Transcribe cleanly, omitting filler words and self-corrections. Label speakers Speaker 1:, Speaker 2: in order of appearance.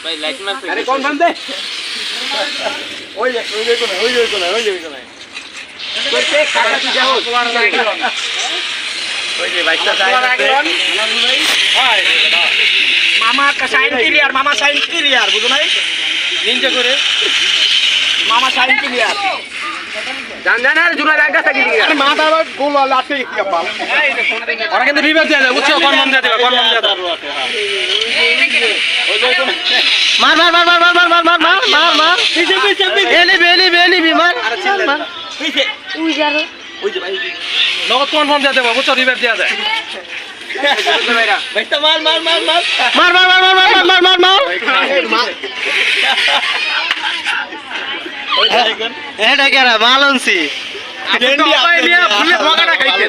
Speaker 1: ভাই লাইট মারতে
Speaker 2: আরে কোন বান দে ওই যে কোন করতে খাটা তুই যাও ওই যে বাইকটা যায় মামা কা সাইন ক্লিয়ার মামা সাইন ক্লিয়ার বুঝো নাই নিনজা করে মামা সাইন ক্লিয়ার জান আর জুনা লাগা থাকি আরে মাথা গোল লাটে কি বাল ওরা কিন্তু রিভার দেয়া যায় বুঝছো কনফার্ম দেয়া দিবা কনফার্ম দেয়া দাও ওই যে মার এলি মার ওই যে ভাই নগদ কনফার্ম দেয়া দেবা বুঝছো রিভার দেয়া যায় ভাইটা মার
Speaker 1: এটা কেরা মালনসি
Speaker 2: ফুলে বগাটা খাইতে